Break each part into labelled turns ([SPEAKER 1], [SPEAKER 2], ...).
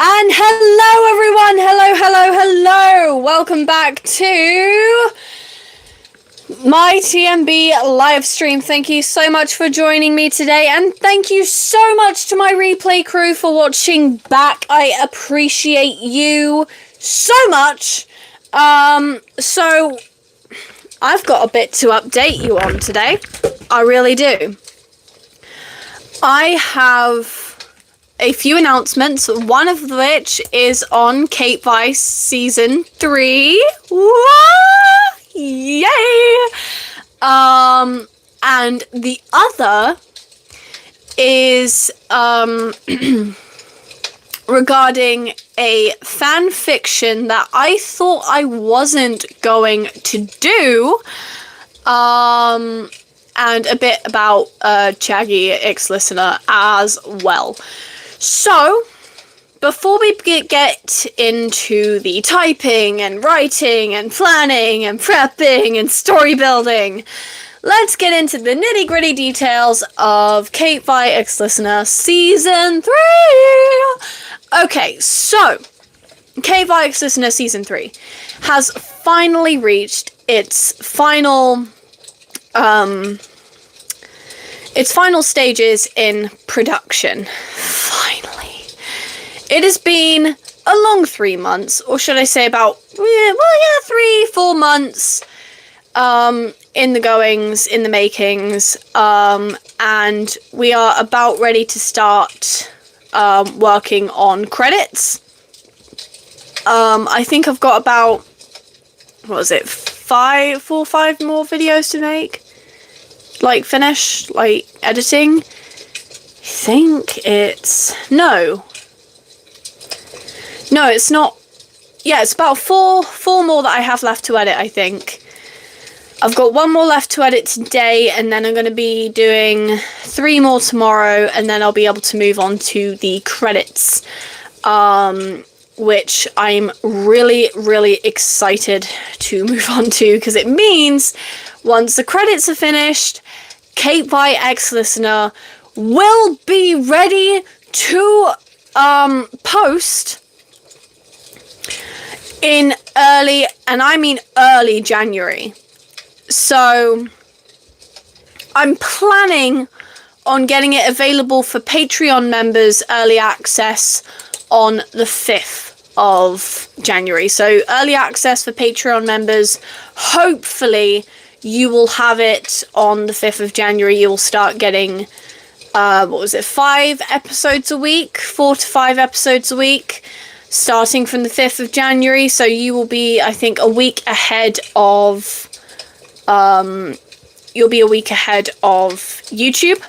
[SPEAKER 1] And hello everyone, hello. Welcome back to my TMB live stream. Thank you so much for joining me today, and thank you so much to my replay crew for watching back. I appreciate you so much. So I've got a bit to update you on today. I really do. I have a few announcements, one of which is on Kate Vice Season 3. Woo! Yay! And the other is regarding a fan fiction that I thought I wasn't going to do. And a bit about Chaggy ex-listener as well. So, before we get into the typing and writing and planning and prepping and story building, let's get into the nitty-gritty details of Kate Vi ex-listener Season 3! Okay, so, Kate Vi ex-listener Season 3 has finally reached its final stages in production. Finally. It has been a long 3 months, or should I say about, 3-4 months, in the goings, in the makings, and we are about ready to start, working on credits. I think I've got about, 4 or 5 more videos to make? Finish, editing. I think it's... No, it's not. Yeah, it's about four more that I have left to edit, I think. I've got 1 more left to edit today, and then I'm going to be doing 3 more tomorrow, and then I'll be able to move on to the credits, which I'm really, really excited to move on to, because it means once the credits are finished, Kate Vi ex-listener will be ready to post in early, and I mean early January. So I'm planning on getting it available for Patreon members early access on the 5th of January. So early access for Patreon members, hopefully you will have it on the 5th of January. You'll start getting, 5 episodes a week? 4 to 5 episodes a week, starting from the 5th of January. So you will be, I think, a week ahead of, you'll be a week ahead of YouTube.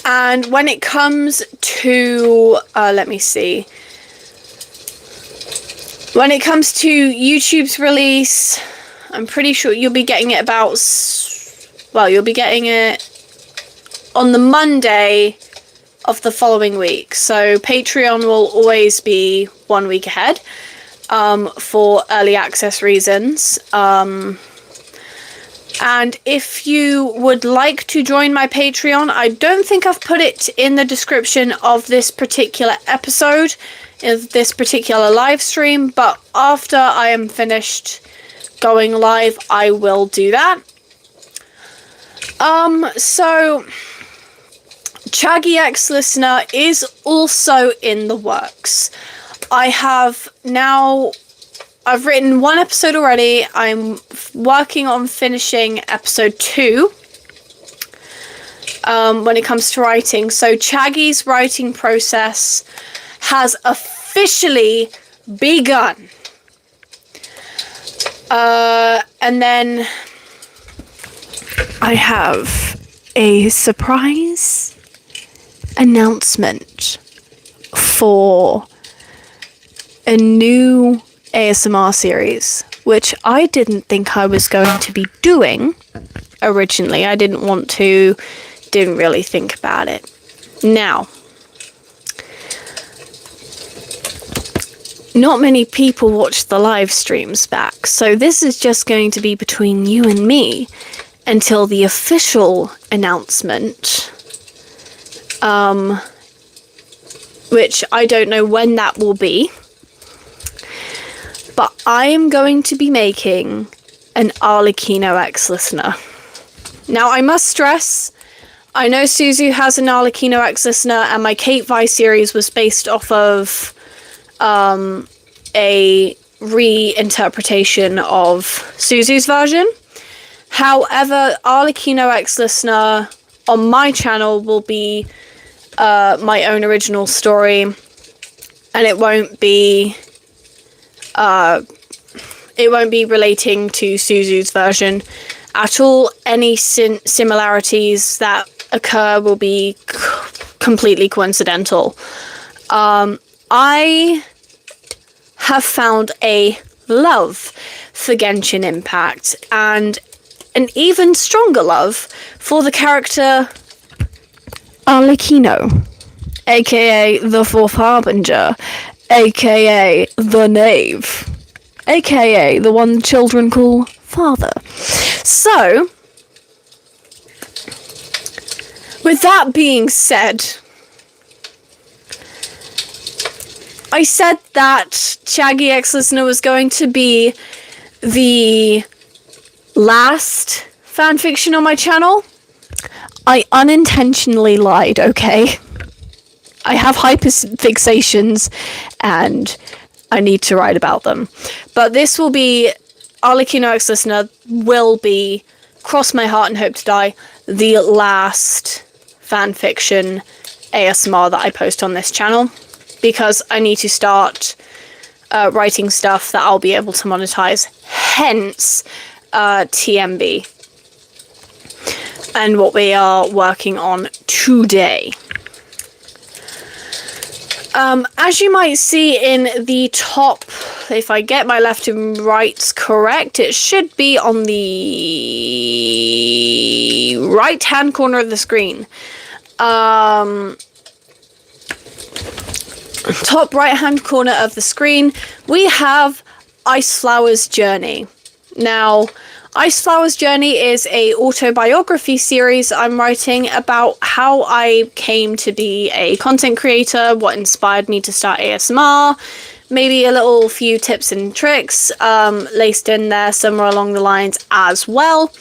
[SPEAKER 1] And when it comes to, let me see. When it comes to YouTube's release, I'm pretty sure you'll be getting it you'll be getting it on the Monday of the following week. So Patreon will always be 1 week ahead, for early access reasons. And if you would like to join my Patreon, I don't think I've put it in the description of this particular episode, of this particular live stream, but after I am finished going live, I will do that. So Chaggy ex-listener is also in the works. I've written 1 episode already. I'm working on finishing episode 2 when it comes to writing. So Chaggy's writing process has officially begun. And then I have a surprise announcement for a new ASMR series, which I didn't think I was going to be doing originally. I didn't really think about it. Now, not many people watch the live streams back, so this is just going to be between you and me until the official announcement which I don't know when that will be. But I am going to be making an Arlecchino ex-listener. Now, I must stress, I know Suzu has an Arlecchino ex-listener, and my Kate Vi series was based off of a reinterpretation of Suzu's version. However, Arlecchino ex-listener on my channel will be my own original story, and it won't be relating to Suzu's version at all. Any similarities that occur will be completely coincidental. I have found a love for Genshin Impact, and an even stronger love for the character Arlecchino, aka the Fourth Harbinger, aka the Knave, aka the one children call Father. So, with that being said, I said that Shaggy X-Listener was going to be the last fanfiction on my channel. I unintentionally lied, okay? I have hyperfixations and I need to write about them. But this will be, Arlecchino X-Listener will be, cross my heart and hope to die, the last fanfiction ASMR that I post on this channel. Because I need to start writing stuff that I'll be able to monetize. Hence, TMB. And what we are working on today. As you might see in the top, if I get my left and right correct, it should be on the right hand corner of the screen. Top right hand corner of the screen, we have Iceflower's Journey. Now, Iceflower's Journey is a autobiography series I'm writing about how I came to be a content creator, what inspired me to start ASMR, maybe a little few tips and tricks laced in there somewhere along the lines as well.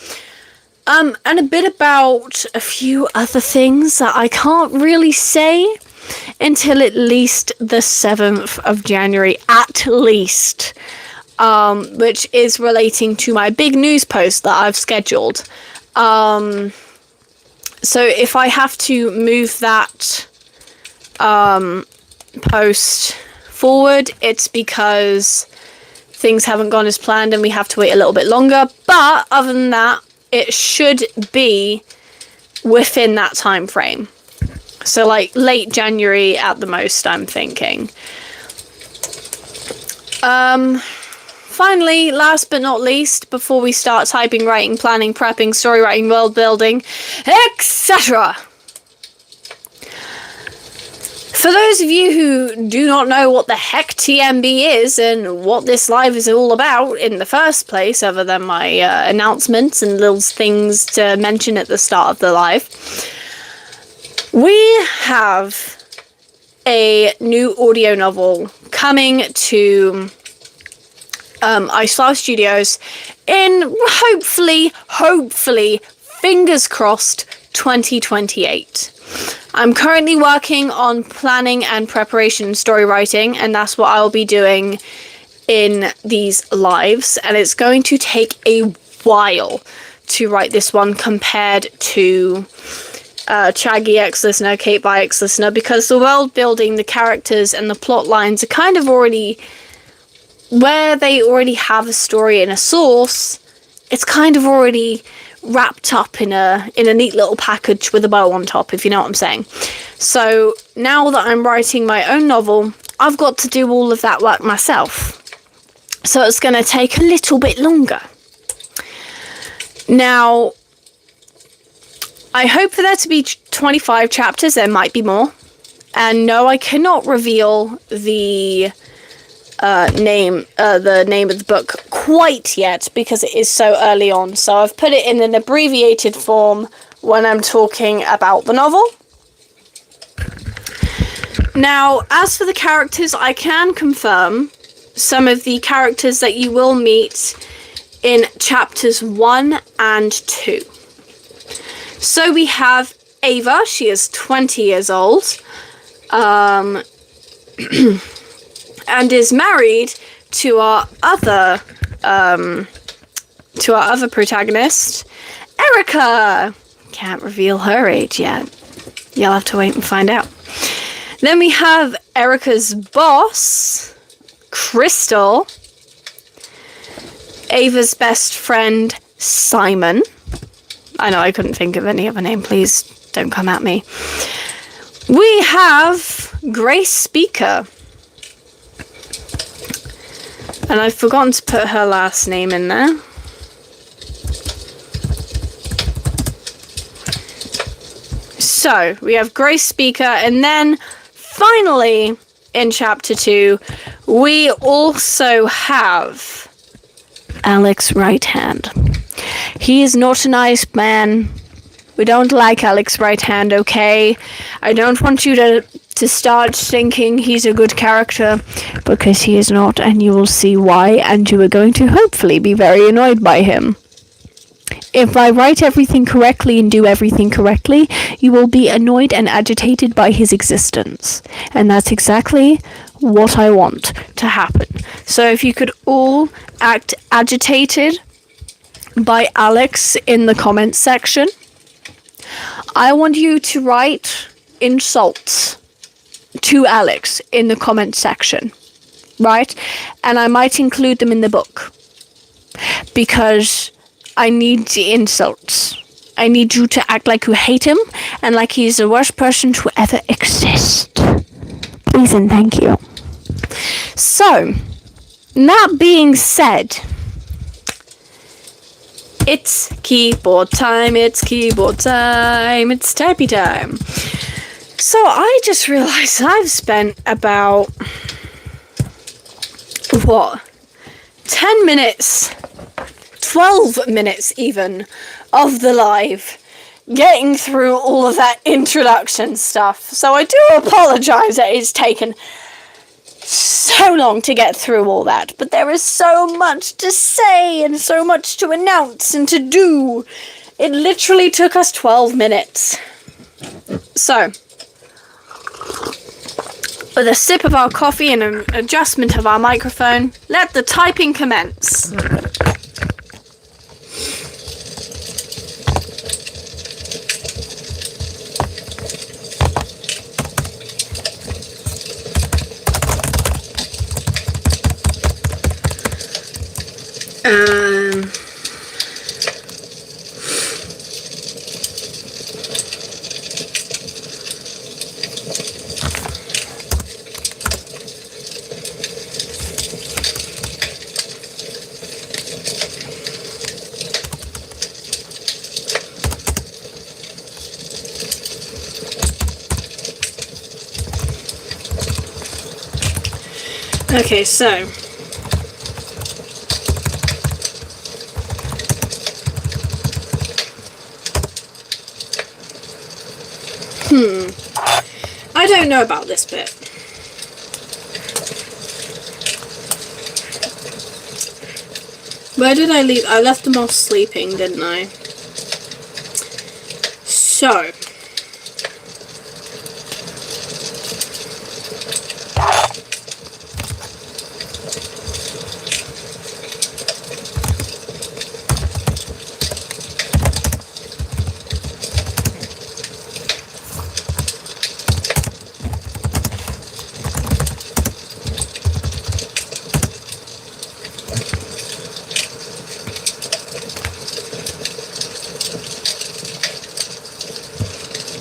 [SPEAKER 1] And a bit about a few other things that I can't really say until at least the 7th of January, at least. Which is relating to my big news post that I've scheduled. So if I have to move that post forward, it's because things haven't gone as planned and we have to wait a little bit longer. But other than that, it should be within that time frame. So like late January at the most, I'm thinking. Finally, last but not least, before we start typing, writing, planning, prepping, story writing, world building, etc. For those of you who do not know what the heck TMB is and what this live is all about in the first place, other than my announcements and little things to mention at the start of the live, we have a new audio novel coming to Iceflower.audios in hopefully, fingers crossed, 2028. I'm currently working on planning and preparation and story writing, and that's what I'll be doing in these lives, and it's going to take a while to write this one compared to Shaggy X-Listener, Kate Vi X-Listener, because the world building, the characters, and the plot lines are kind of already where they already have a story and a source. It's kind of already wrapped up in a neat little package with a bow on top, if you know what I'm saying. So now that I'm writing my own novel, I've got to do all of that work myself. So it's going to take a little bit longer. Now, I hope for there to be 25 chapters. There might be more. And no, I cannot reveal the name of the book quite yet because it is so early on. So I've put it in an abbreviated form when I'm talking about the novel. Now, as for the characters, I can confirm some of the characters that you will meet in chapters 1 and 2. So we have Ava. She is 20 years old. And is married to our other protagonist, Erika. Can't reveal her age yet. You'll have to wait and find out. Then we have Erika's boss, Crystal. Ava's best friend, Simon. I know I couldn't think of any other name. Please don't come at me. We have Grace Speaker. And I've forgotten to put her last name in there. So, we have Grace Speaker, and then finally, in chapter 2, we also have Alex Righthand. He is not a nice man. We don't like Alex Righthand, okay? I don't want you to start thinking he's a good character, because he is not, and you will see why, and you are going to hopefully be very annoyed by him. If I write everything correctly and do everything correctly, you will be annoyed and agitated by his existence. And that's exactly what I want to happen. So if you could all act agitated by Alex in the comments section, I want you to write insults to Alex in the comments section, right? And I might include them in the book, because I need the insults. I need you to act like you hate him and like he's the worst person to ever exist. Please and thank you. So, that being said, it's keyboard time, it's typey time. So I just realised I've spent about, 10 minutes, 12 minutes even, of the live, getting through all of that introduction stuff. So I do apologise that it's taken so long to get through all that, but there is so much to say and so much to announce and to do. It literally took us 12 minutes. So, with a sip of our coffee and an adjustment of our microphone, let the typing commence. Okay, so I don't know about this bit. Where did I leave? I left them all sleeping, didn't I? So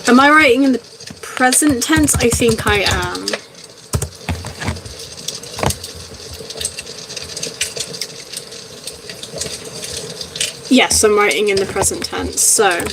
[SPEAKER 1] am I writing in the present tense? I think I am. Yes, I'm writing in the present tense, so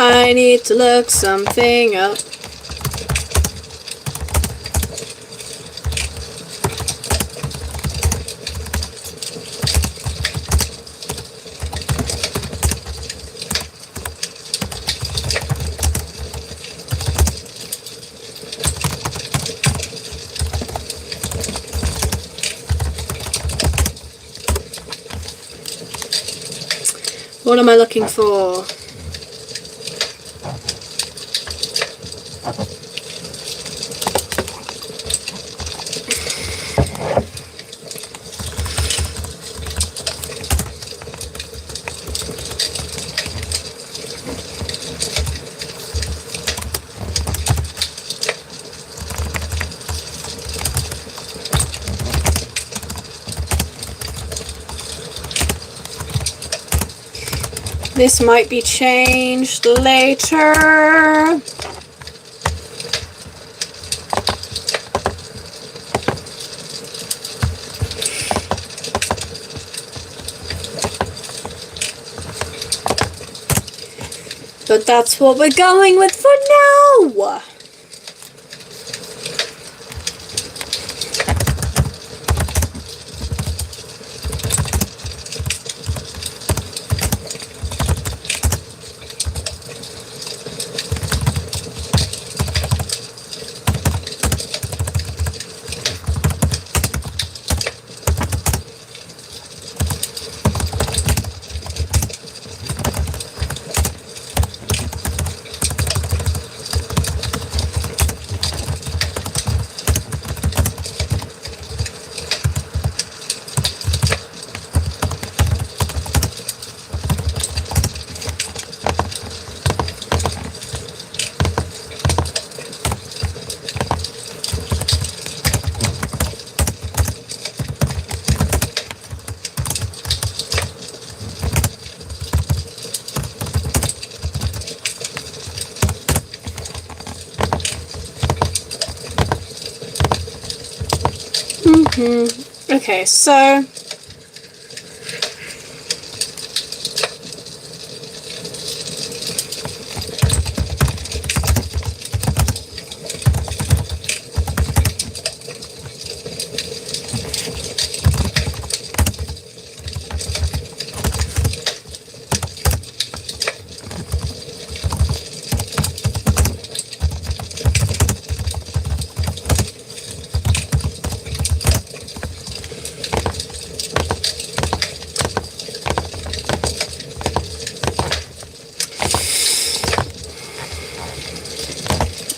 [SPEAKER 1] I need to look something up. What am I looking for? This might be changed later. But that's what we're going with for now. Okay, so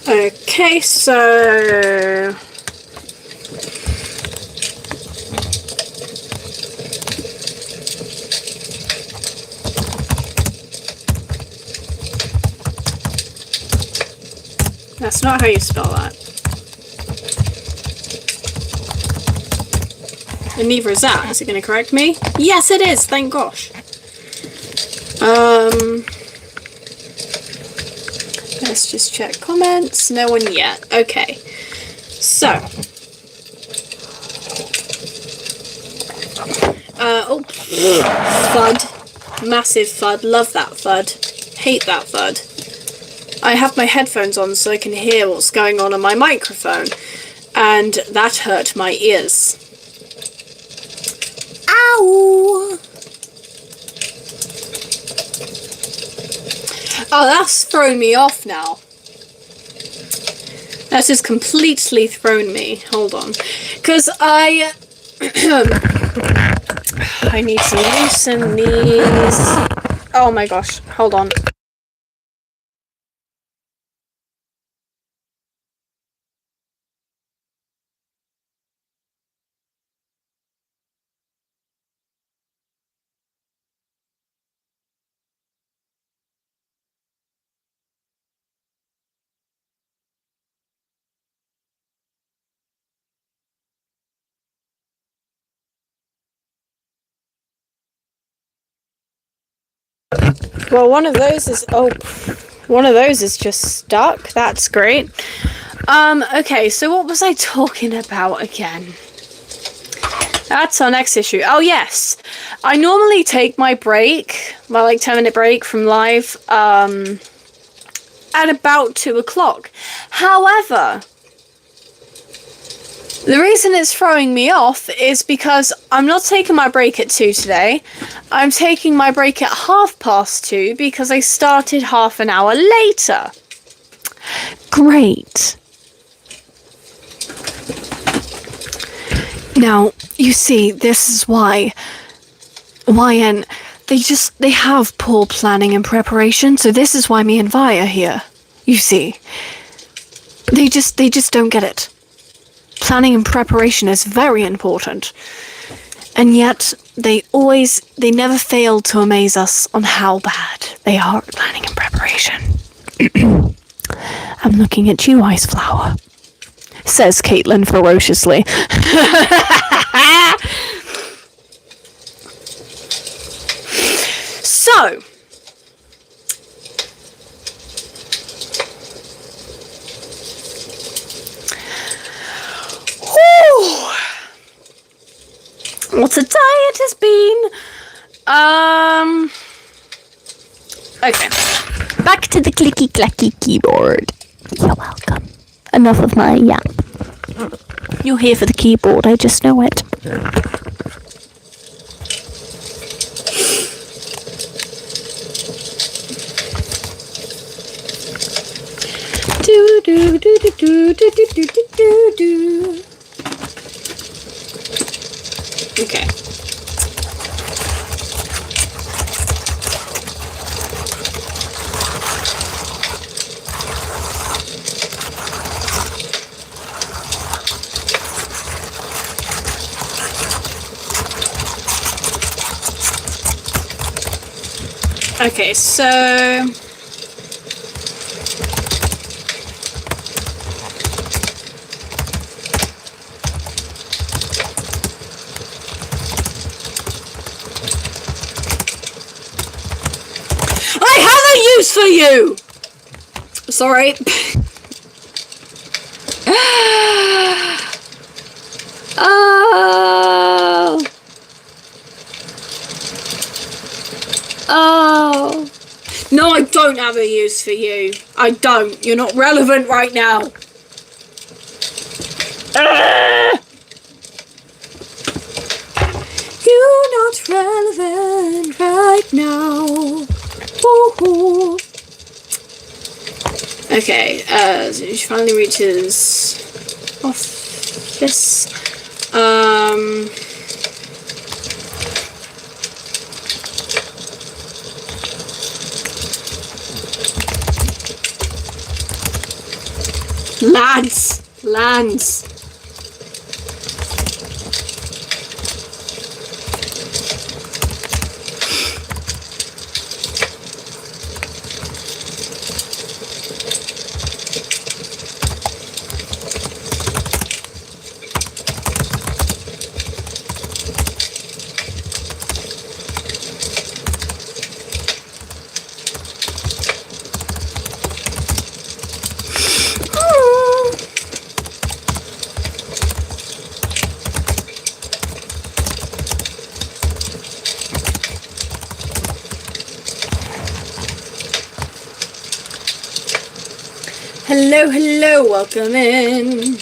[SPEAKER 1] okay, so that's not how you spell that. And neither is that. Is it going to correct me? Yes, it is. Thank gosh. Let's just check comments. No one yet. Okay. So. Oh. FUD. Massive FUD. Love that FUD. Hate that FUD. I have my headphones on so I can hear what's going on my microphone. And that hurt my ears. Ow! Oh, that's thrown me off now. That's just completely thrown me. Hold on. Because I need to loosen these. Oh my gosh. Hold on. Well, one of those is just stuck. That's great. Okay, so what was I talking about again? That's our next issue. Oh, yes. I normally take my break, my 10-minute break from live, at about 2 o'clock. However, the reason it's throwing me off is because I'm not taking my break at 2 today. I'm taking my break at 2:30 because I started half an hour later. Great. Now, you see, this is why YN, they have poor planning and preparation, so this is why me and Vi are here. You see. They just don't get it. Planning and preparation is very important. And yet, they never fail to amaze us on how bad they are at planning and preparation. I'm looking at you, Iceflower, says Caitlin ferociously. So, what a day it has been. Okay. Back to the clicky clacky keyboard. You're welcome. Enough of my yap. You're here for the keyboard, I just know it. Do do do do do do do do do do. Okay. Okay, so I have a use for you. Sorry. Oh. No, I don't have a use for you. I don't. You're not relevant right now. You're not relevant right now. Woo-hoo. Okay, so she finally reaches office. Lands. Hello, welcome in.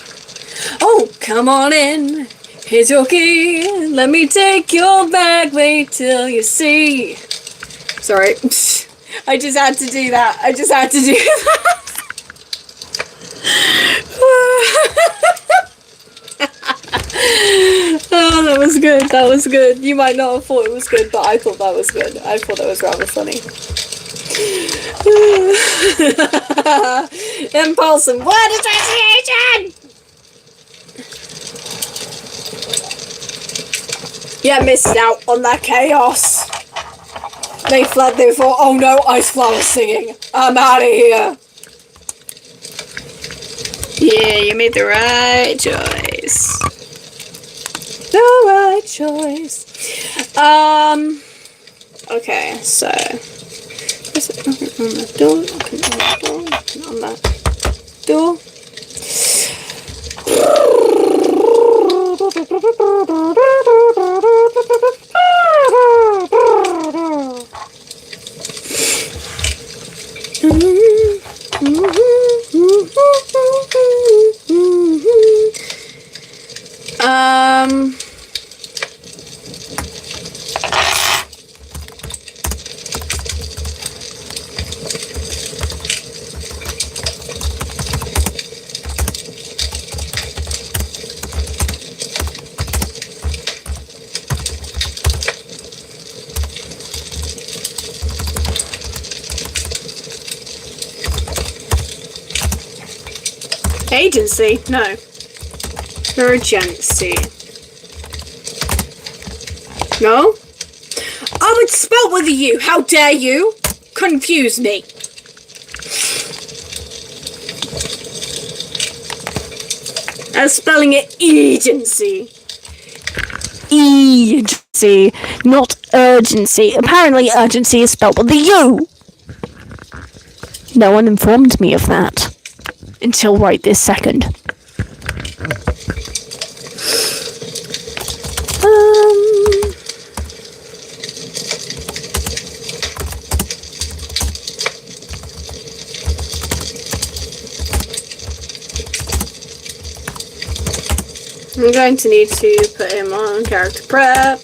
[SPEAKER 1] Oh, come on in. Here's your key. Let me take your bag. Wait till you see. Sorry. I just had to do that. Oh, that was good. You might not have thought it was good, but I thought that was good. I thought that was rather funny. Impulse and word association! Yeah, missed out on that chaos. They thought, oh no, Iceflower singing. I'm out of here. Yeah, you made the right choice. The right choice. Okay, so on the door, on that door. Agency? No. Urgency. No? Oh, it's spelled with a U. How dare you? Confuse me. I was spelling it agency. Agency, not urgency. Apparently urgency is spelled with a U. No one informed me of that. Until right this second. I'm going to need to put him on character prep.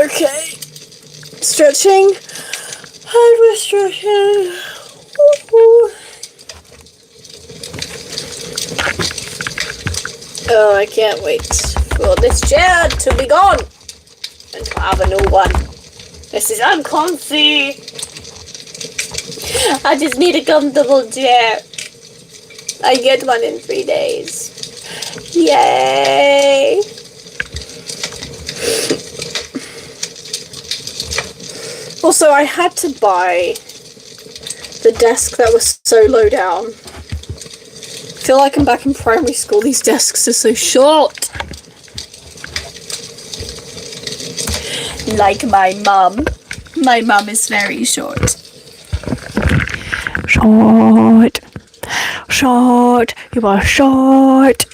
[SPEAKER 1] Okay. Stretching. And we're stretching. Oh, I can't wait for this chair to be gone and to have a new one. This is uncomfy. I just need a comfortable chair. I get one in 3 days. Yay! Also, I had to buy the desk that was so low down. I feel like I'm back in primary school. These desks are so short. Like my mum. My mum is very short. Short. Short. You are short.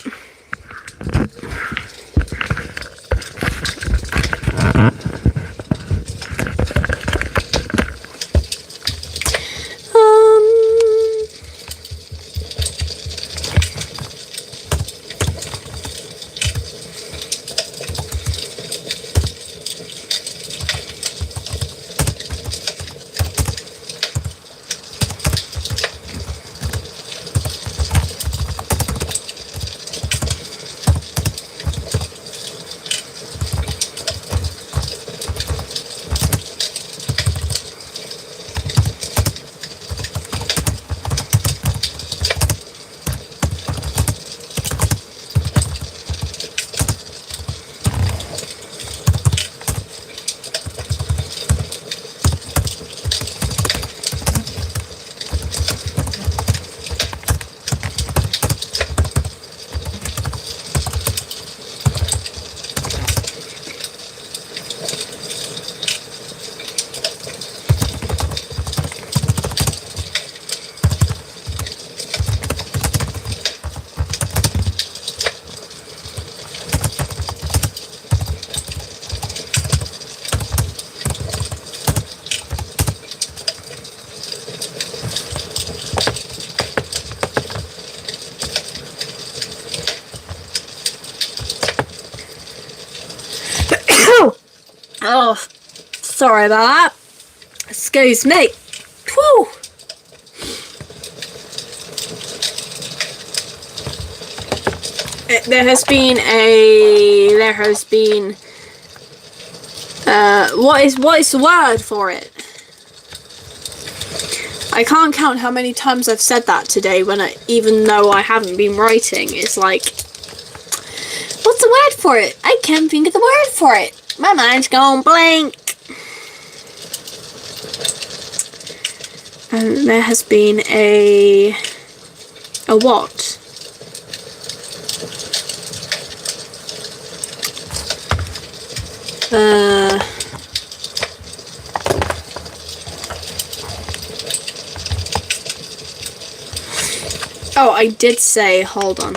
[SPEAKER 1] Oh, sorry about that. Excuse me. Whew. There has been what is the word for it? I can't count how many times I've said that today even though I haven't been writing. It's like, what's the word for it? I can't think of the word for it. My mind's gone blank. And there has been a what? Oh, I did say, hold on.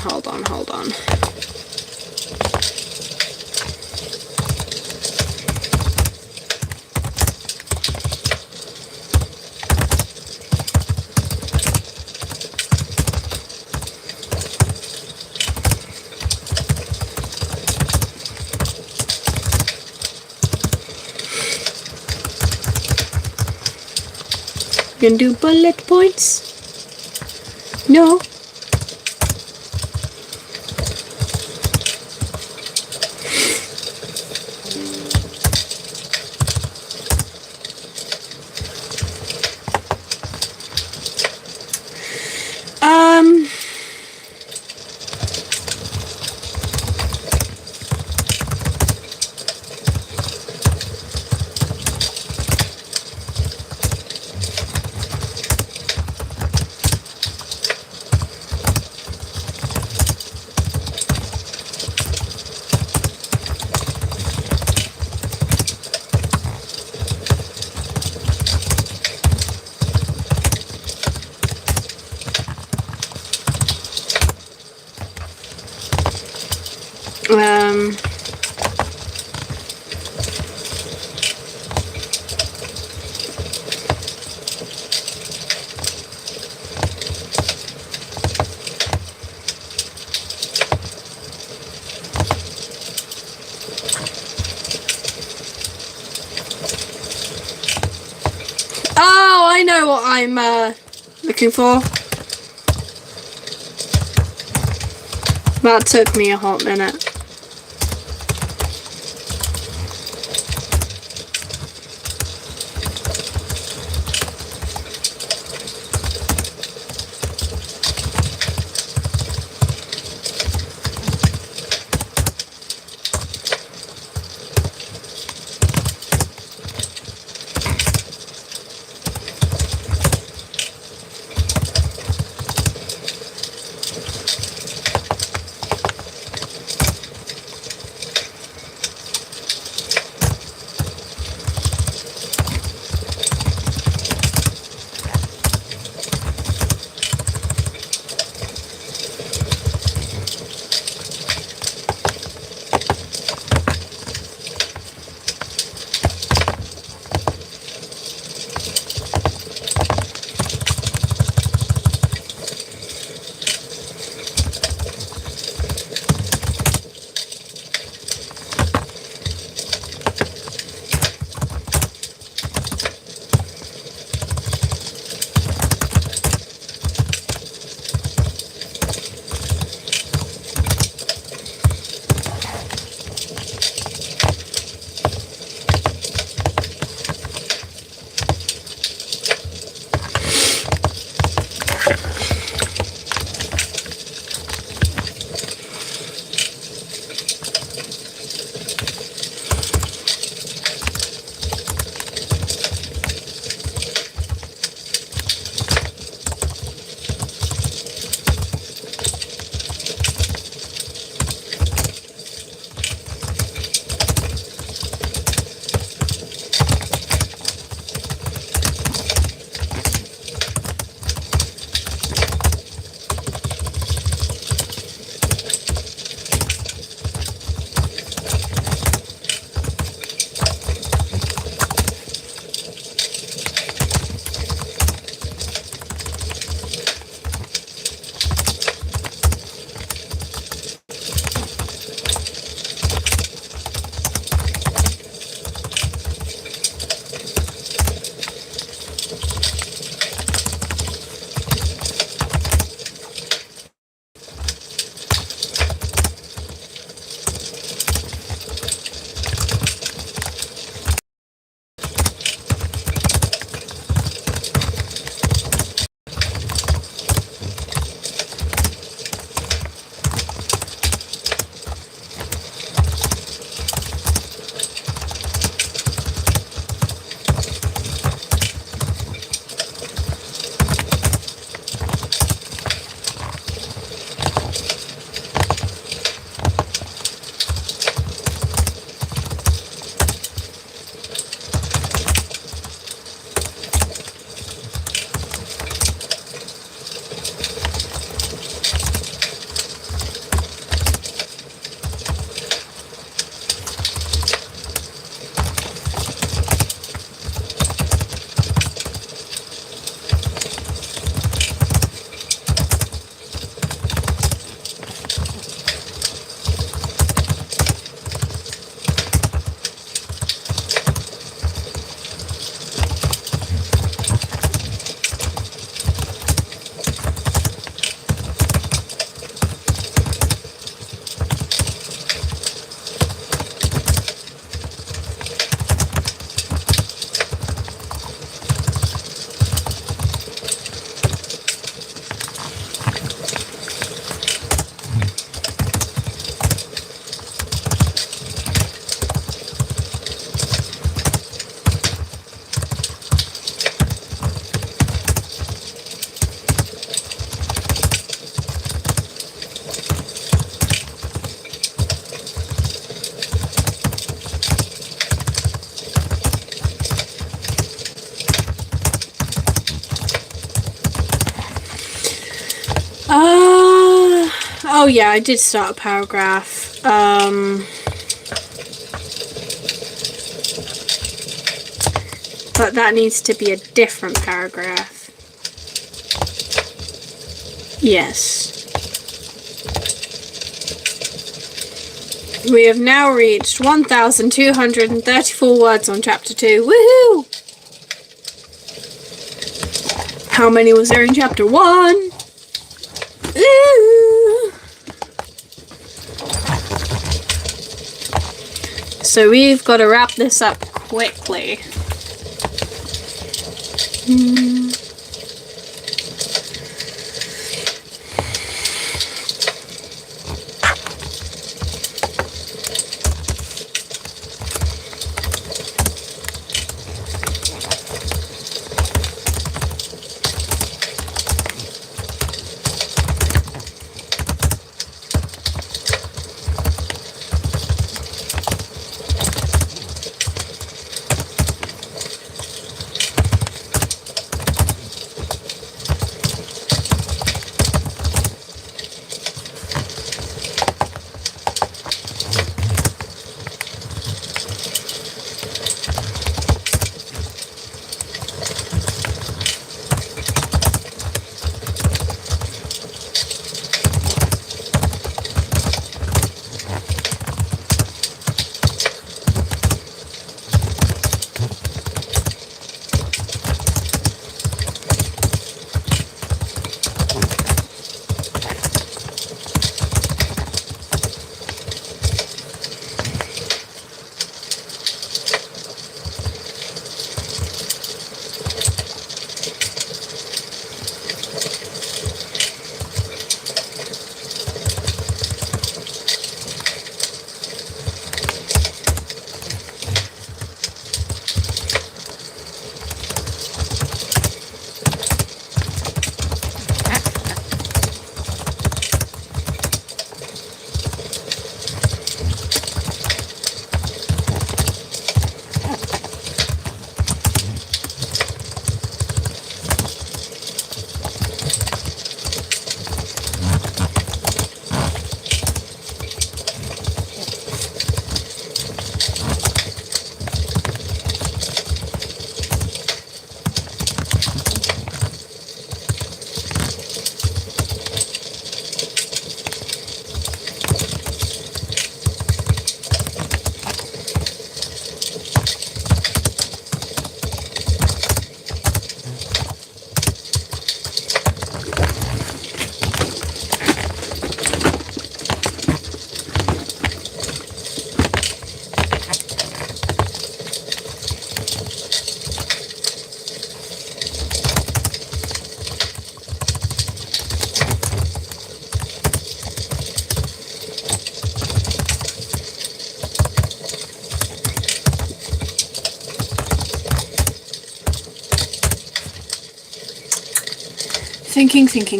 [SPEAKER 1] Gonna do bullet points? No. Oh, I know what I'm looking for. That took me a hot minute. Oh yeah, I did start a paragraph. But that needs to be a different paragraph. Yes. We have now reached 1,234 words on chapter 2. Woohoo! How many was there in chapter 1? Ooh. So we've got to wrap this up quickly.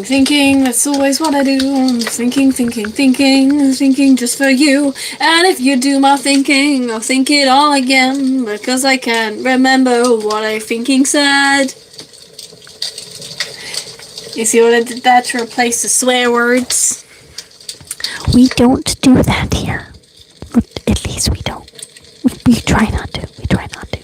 [SPEAKER 1] Thinking, that's always what I do. I'm thinking just for you. And if you do my thinking, I'll think it all again, because I can't remember what I thinking said. You see what I did that to replace the swear words?
[SPEAKER 2] We don't do that here. At least we don't. We try not to. We try not to.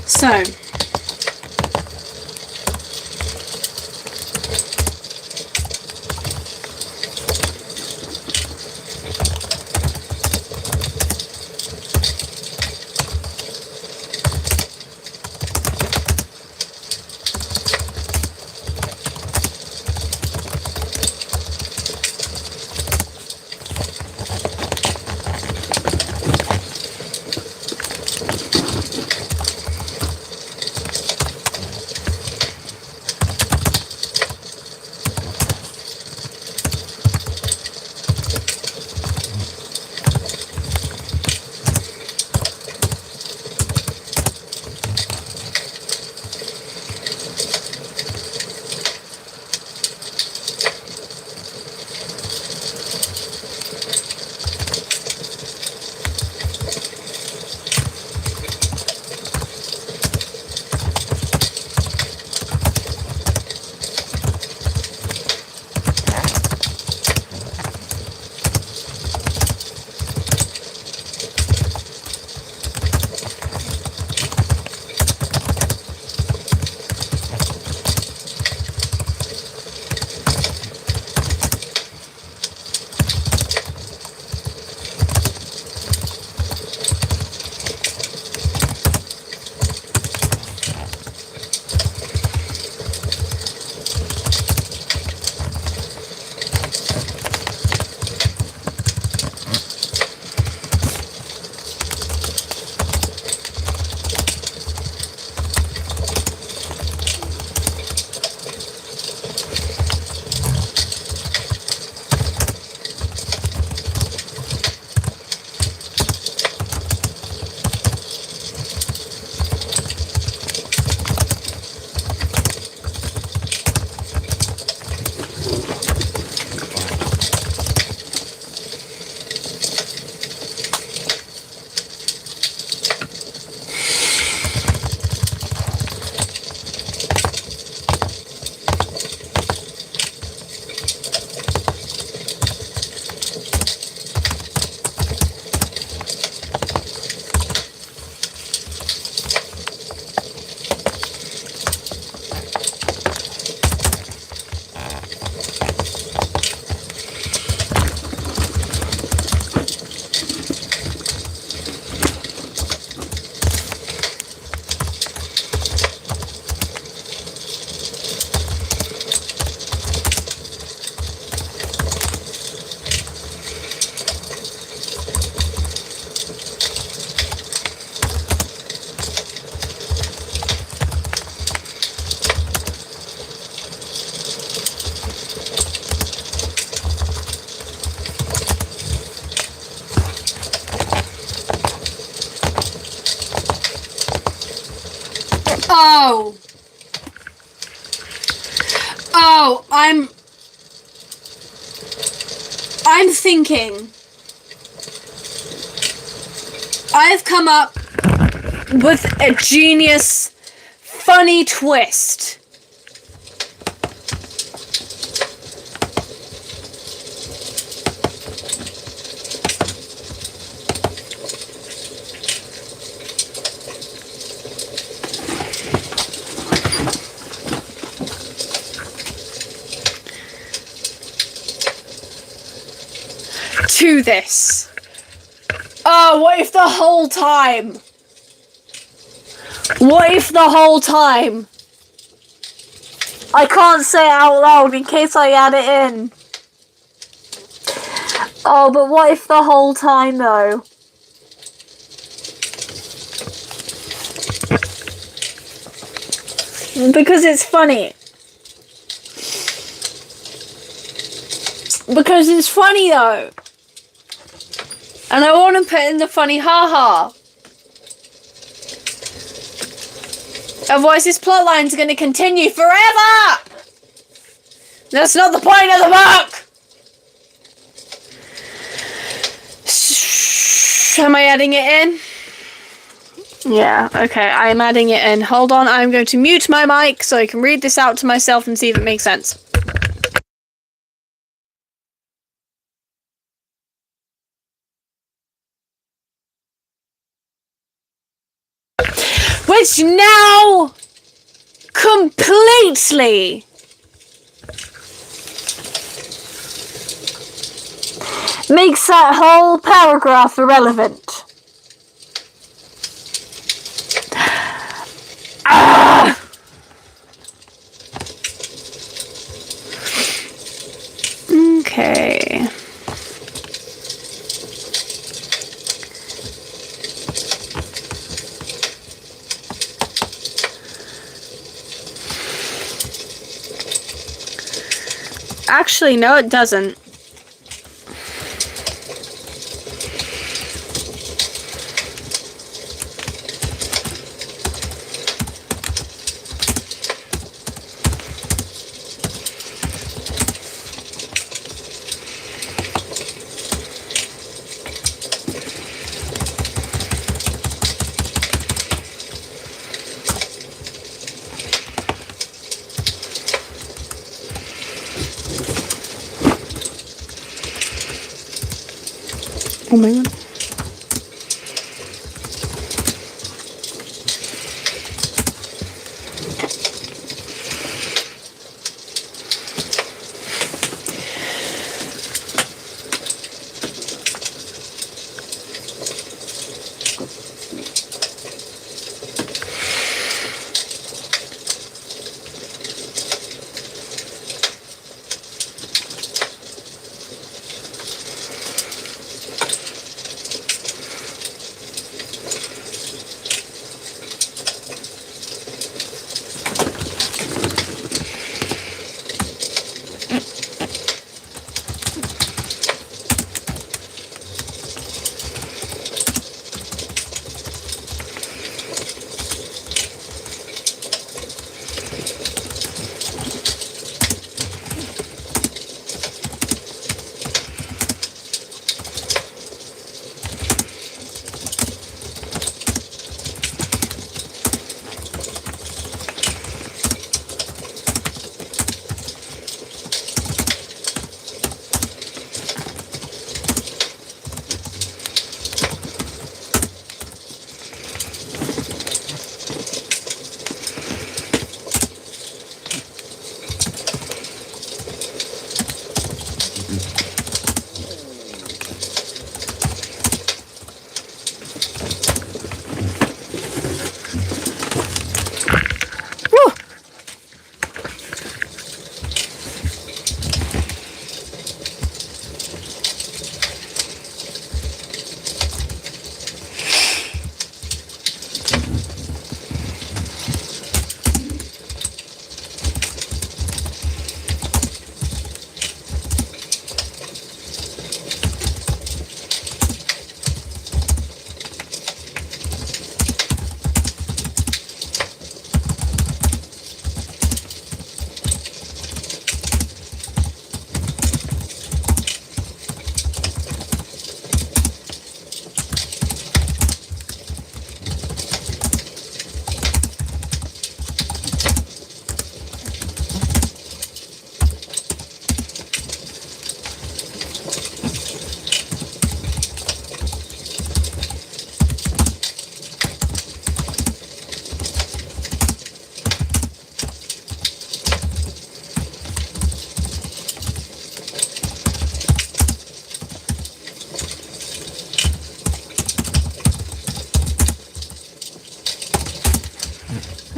[SPEAKER 1] So, Oh. Oh, I'm thinking. I've come up with a genius, funny twist. To this. Oh, what if the whole time? What if the whole time? I can't say it out loud in case I add it in. Oh, but what if the whole time though? Because it's funny. Because it's funny though. And I want to put in the funny haha. Otherwise this plotline's going to continue forever! That's not the point of the book! Am I adding it in? Yeah, okay, I'm adding it in. Hold on, I'm going to mute my mic so I can read this out to myself and see if it makes sense. Which now completely makes that whole paragraph irrelevant. Ah! Okay. Actually, no, it doesn't. Oh my god.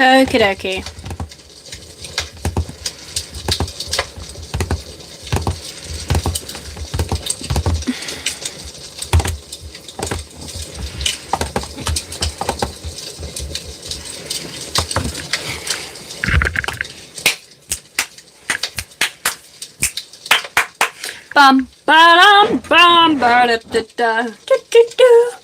[SPEAKER 1] Okie dokie. Bum ba dum bum ba da da da da da da.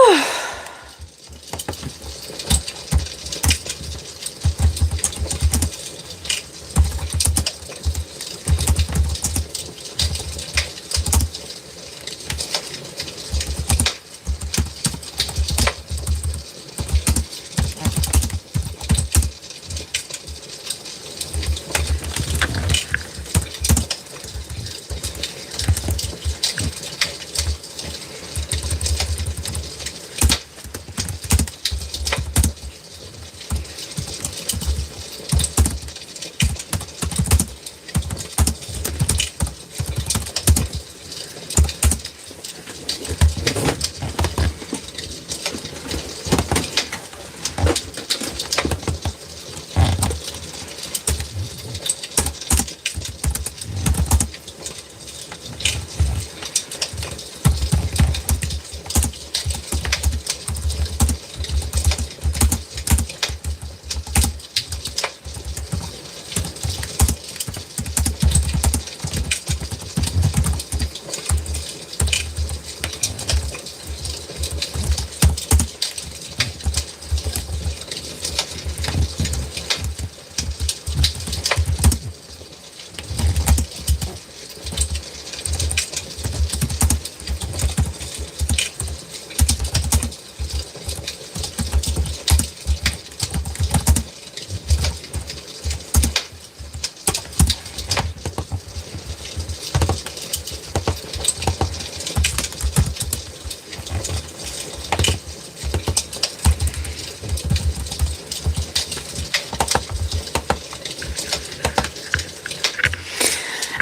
[SPEAKER 1] Okay.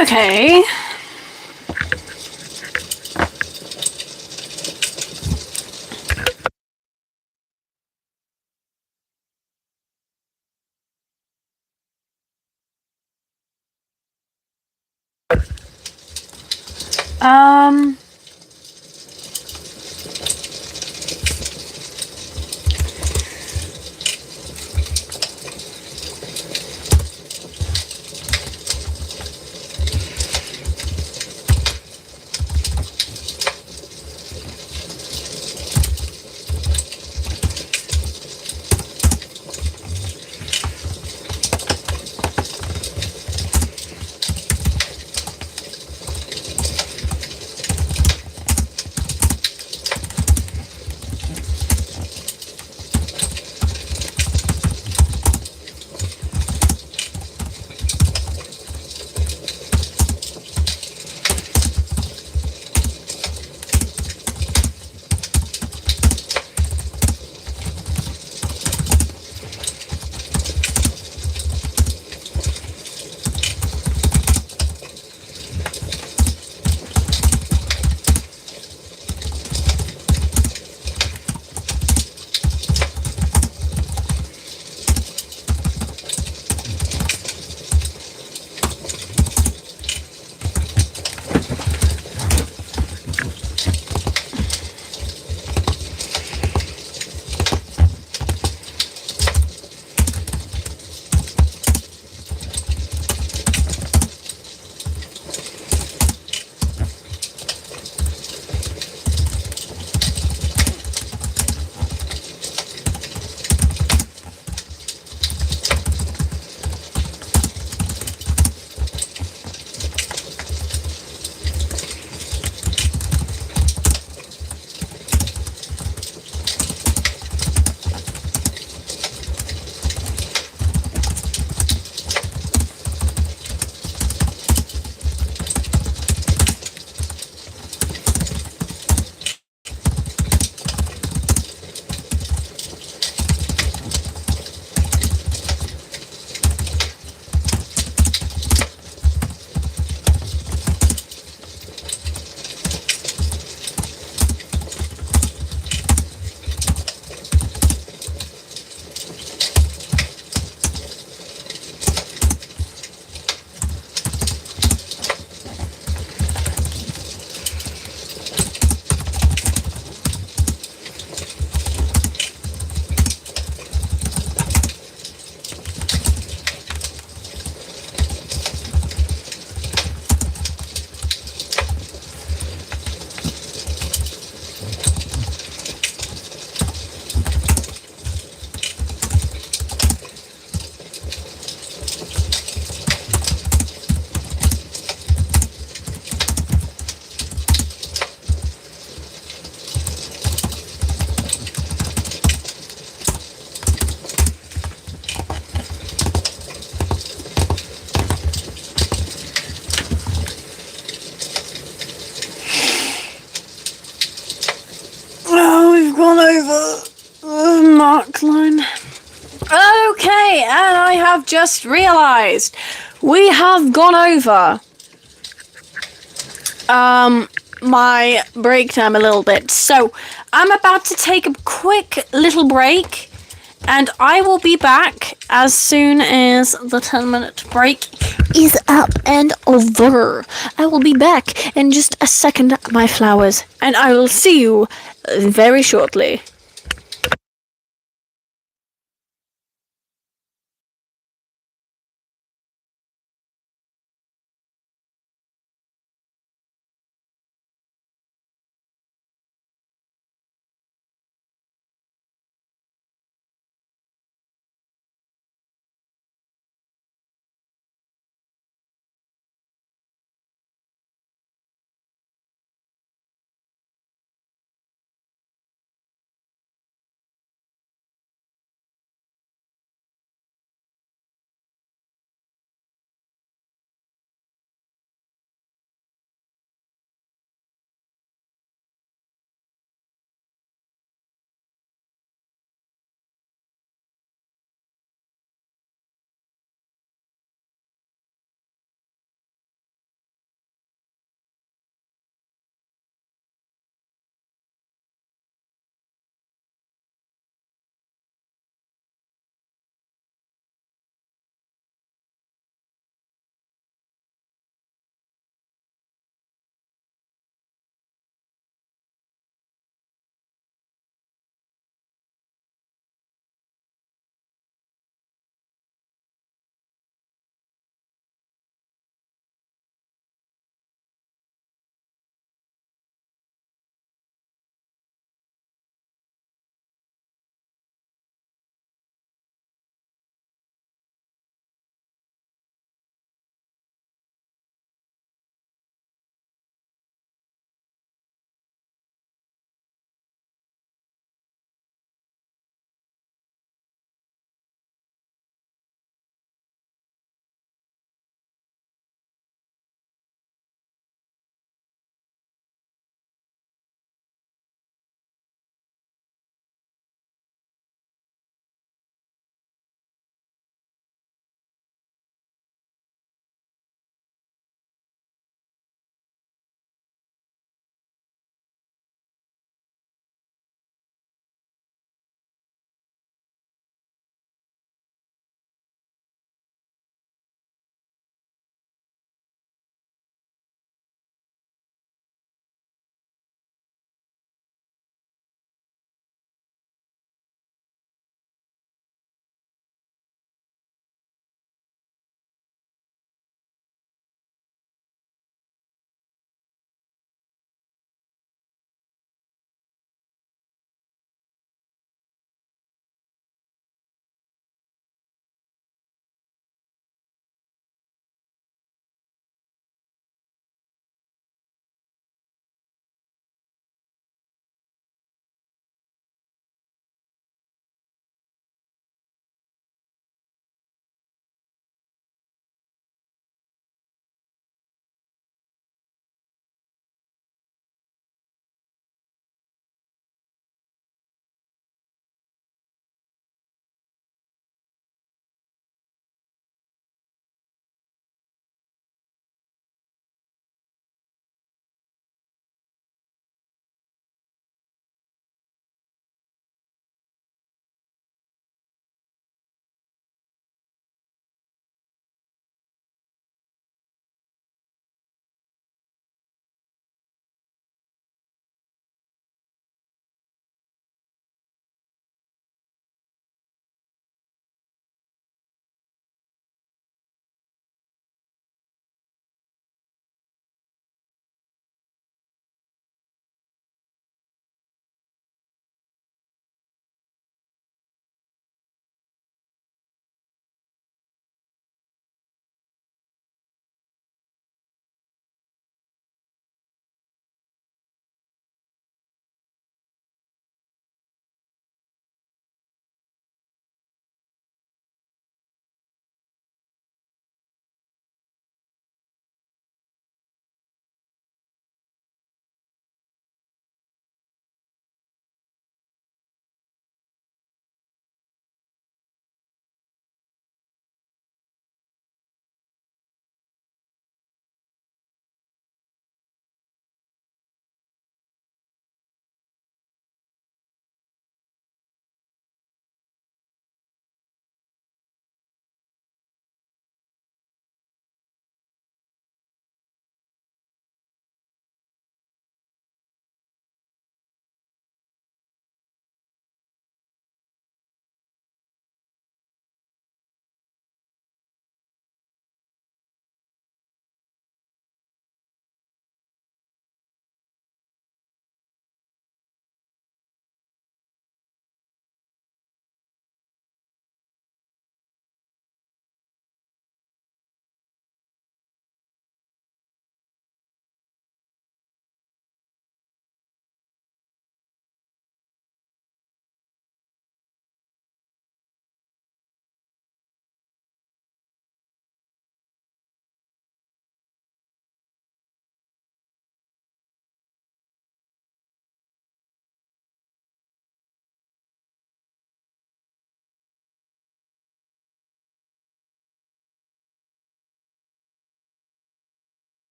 [SPEAKER 1] Okay. Um. over the mark line. Okay, and I have just realised we have gone over my break time a little bit. So I'm about to take a quick little break, and I will be back as soon as the 10-minute break is up and over. I will be back in just a second, my flowers, and I will see you very shortly.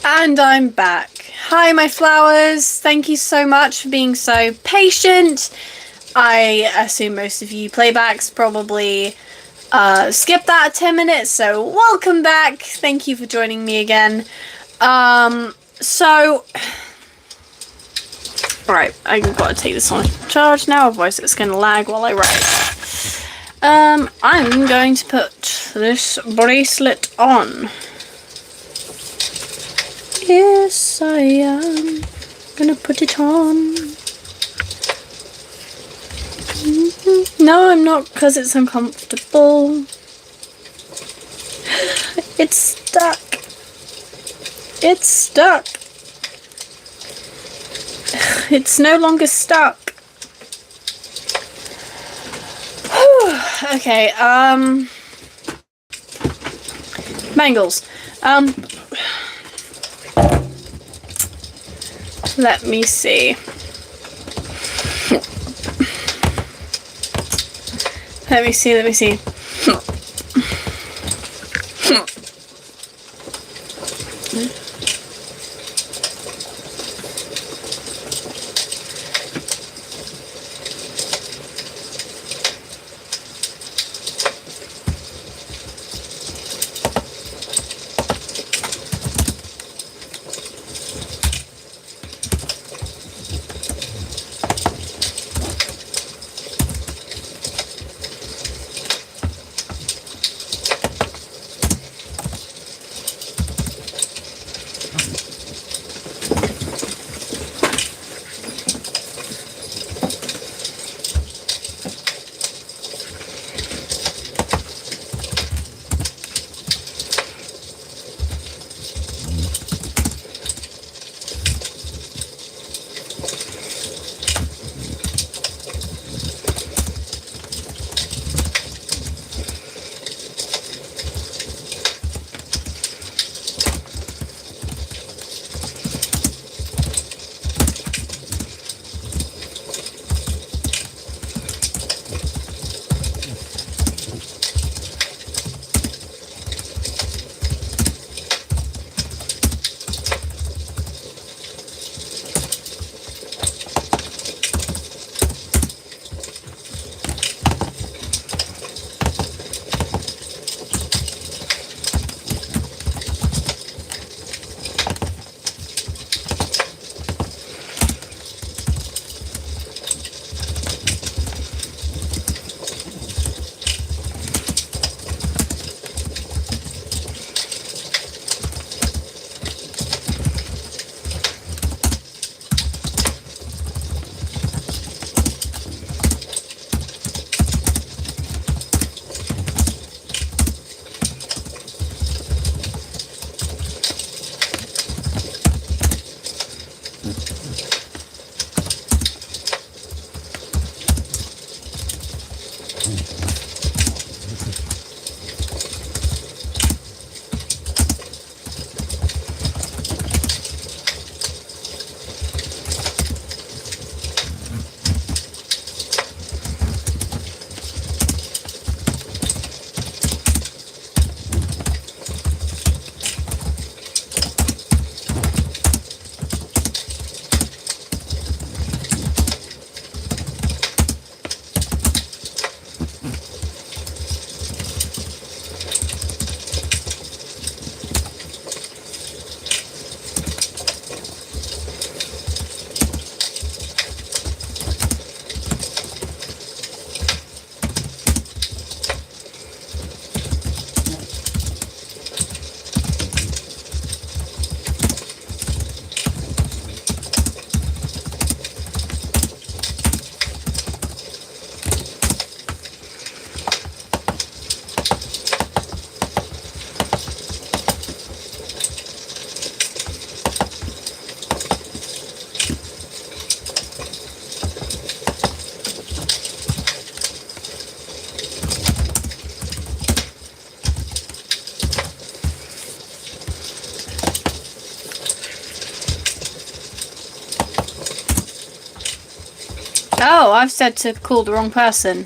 [SPEAKER 1] And I'm back. Hi, my flowers. Thank you so much for being so patient. I assume most of you playbacks probably skipped that 10 minutes, so welcome back. Thank you for joining me again. Alright, I've got to take this on charge now, otherwise it's going to lag while I write. I'm going to put this bracelet on. Yes, I am gonna put it on. No, I'm not, because it's uncomfortable. It's stuck. It's stuck. It's no longer stuck. Okay, bangles. Let me see. Let me see. Oh, I've said to call the wrong person.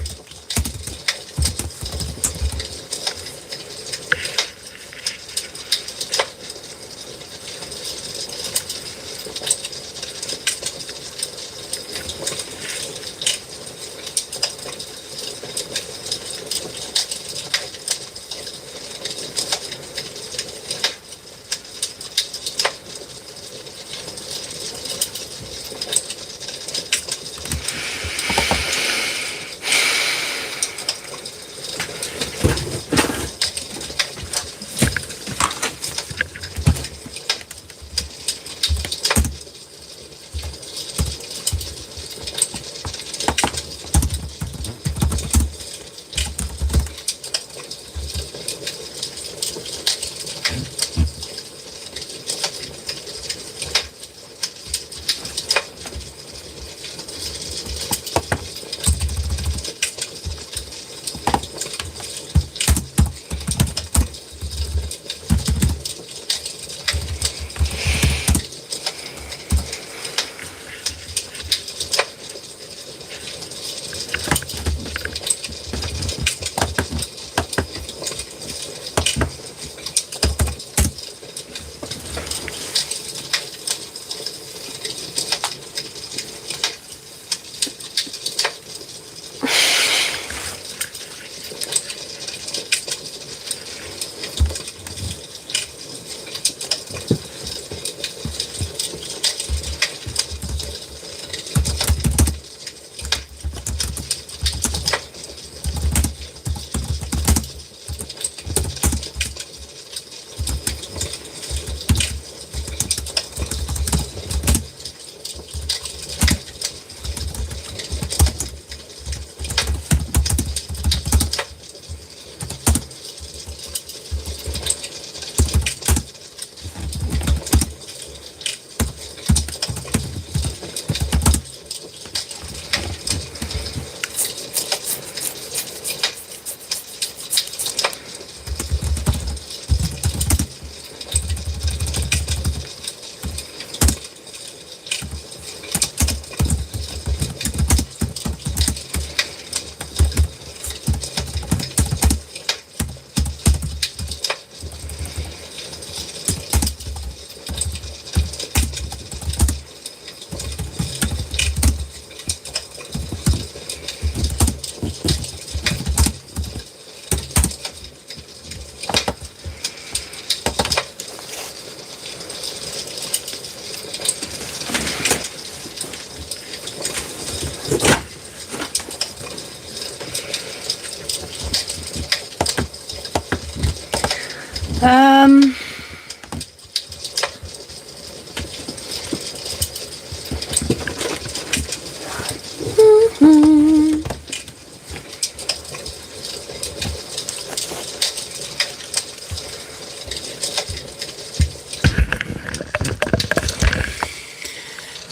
[SPEAKER 1] Um...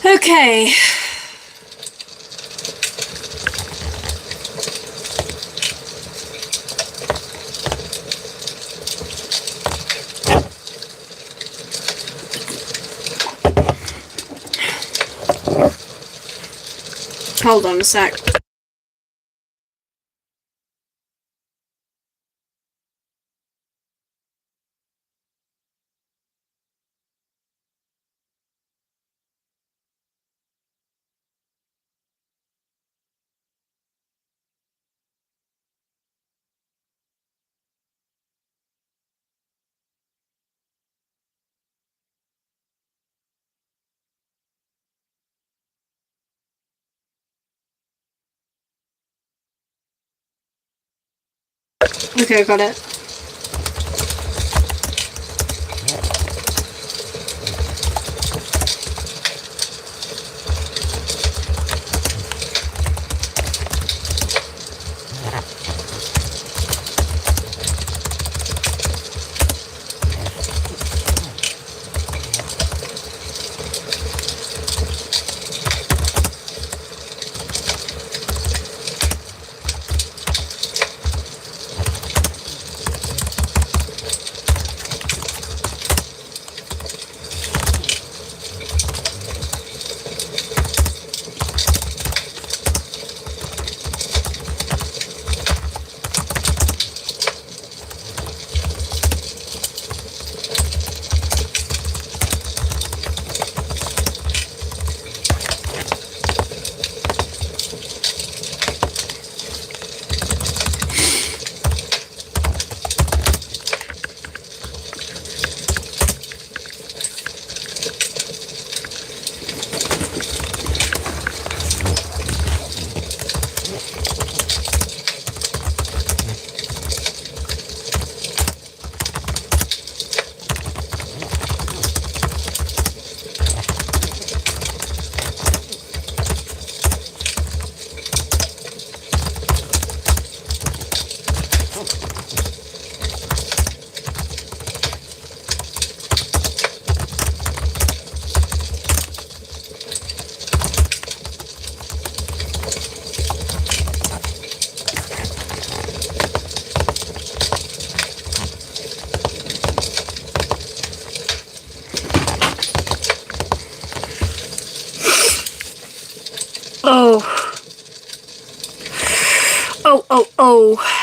[SPEAKER 1] Okay. Hold on a sec. Okay, got it. Oh. Oh.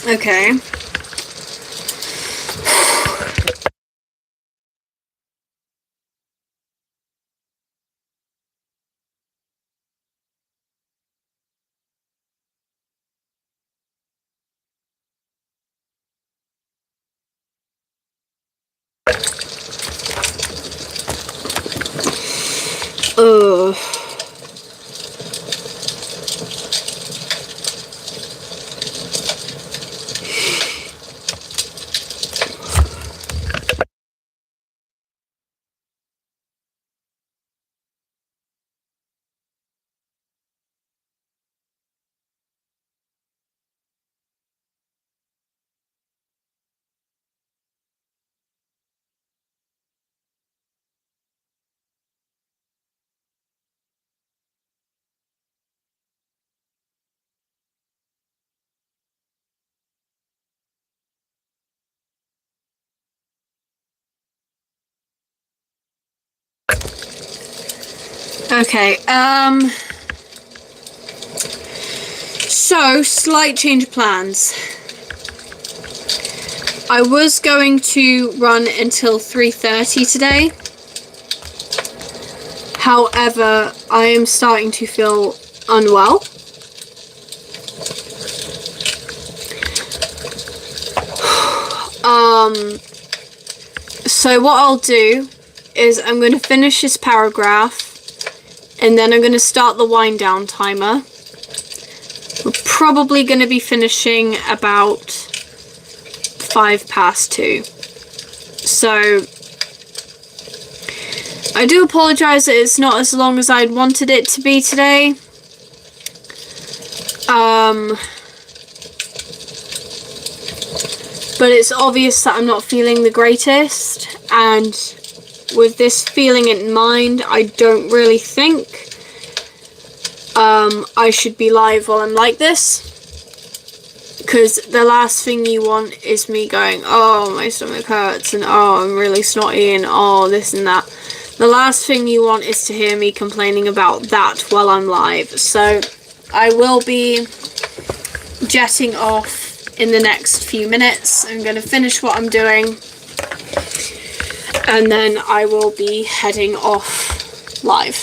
[SPEAKER 1] Okay. Okay, so, slight change of plans. I was going to run until 3:30 today. However, I am starting to feel unwell. So what I'll do is I'm going to finish this paragraph and then I'm going to start the wind down timer. We're probably going to be finishing about 2:05. So I do apologise that it's not as long as I'd wanted it to be today. But it's obvious that I'm not feeling the greatest, and with this feeling in mind, I don't really think I should be live while I'm like this, because the last thing you want is me going, oh, my stomach hurts, and oh, I'm really snotty, and oh, this and that. The last thing you want is to hear me complaining about that while I'm live. So I will be jetting off in the next few minutes. I'm going to finish what I'm doing and then I will be heading off live.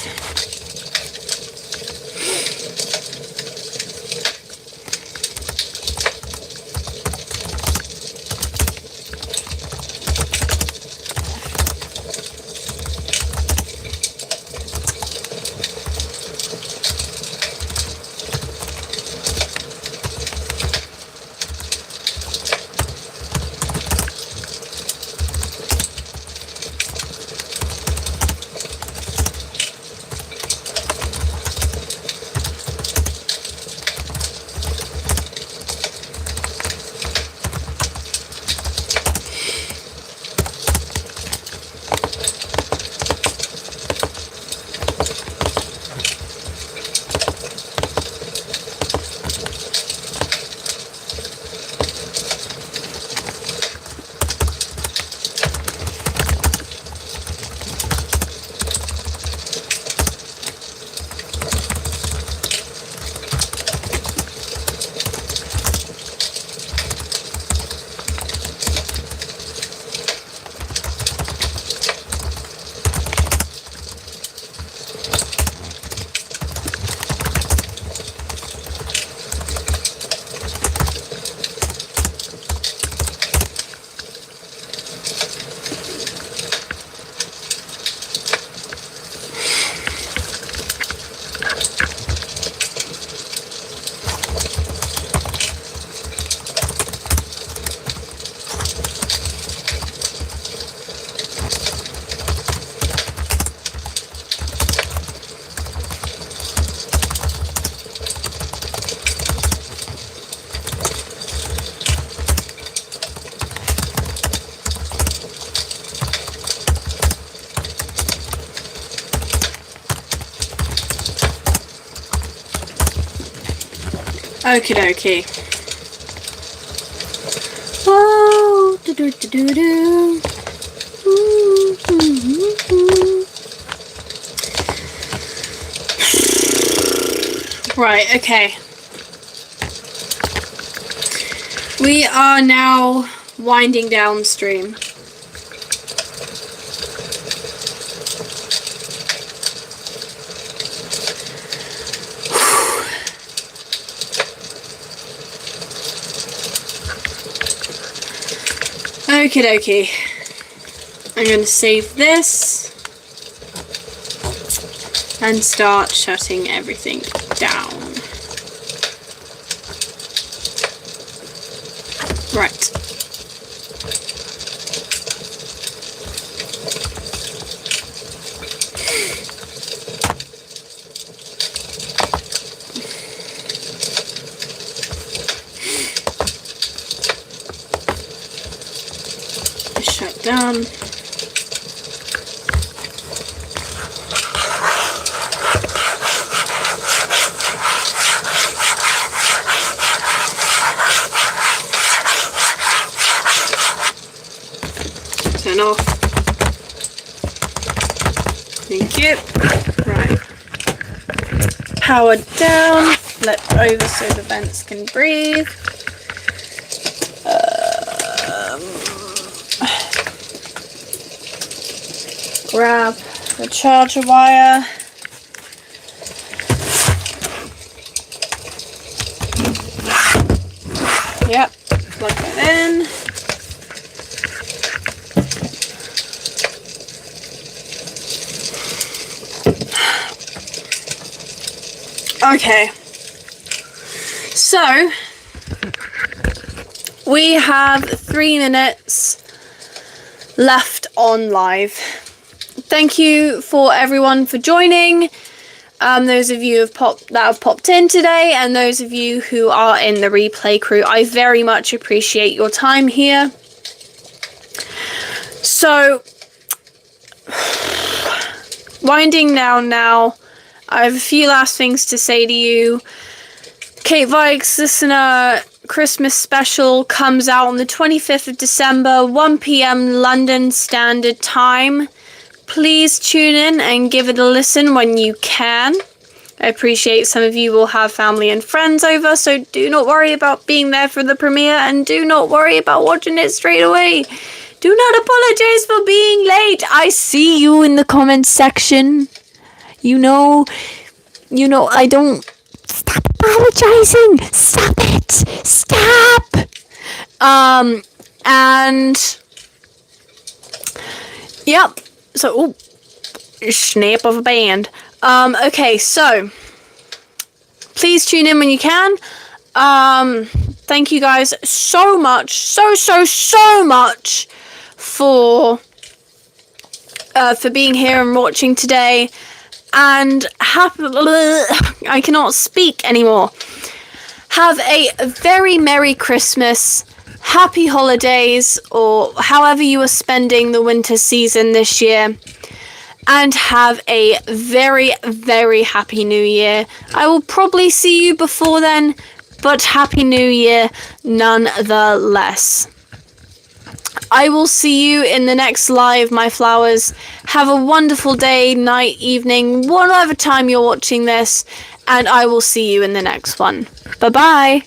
[SPEAKER 1] Okie dokie. Oh, do do do do do. Right, okay. We are now winding downstream. Okie dokie. I'm going to save this. and start shutting everything down. Right. Shut down. Turn off. Thank you. Right. Power down. Let over so the vents can breathe. Grab the charger wire. Yep, plug that in. Okay, so we have 3 minutes left on live. Thank you for everyone for joining. Those of you that have popped in today, and those of you who are in the replay crew, I very much appreciate your time here. So, winding down now. I have a few last things to say to you. Kate Vikes Listener Christmas Special comes out on the 25th of December, 1 p.m. London Standard Time. Please tune in and give it a listen when you can. I appreciate some of you will have family and friends over, so do not worry about being there for the premiere, and do not worry about watching it straight away. Do not apologize for being late. I see you in the comments section. You know, I don't... Stop apologizing! Stop it! Stop! And... Yep. So, snap of a band. Okay, so... Please tune in when you can. Thank you guys so much, so much for being here and watching today. And I cannot speak anymore. Have a very Merry Christmas, Happy Holidays, or however you are spending the winter season this year. And have a very, very Happy New Year. I will probably see you before then, but Happy New Year nonetheless. I will see you in the next live, my flowers. Have a wonderful day, night, evening, whatever time you're watching this, and I will see you in the next one. Bye-bye.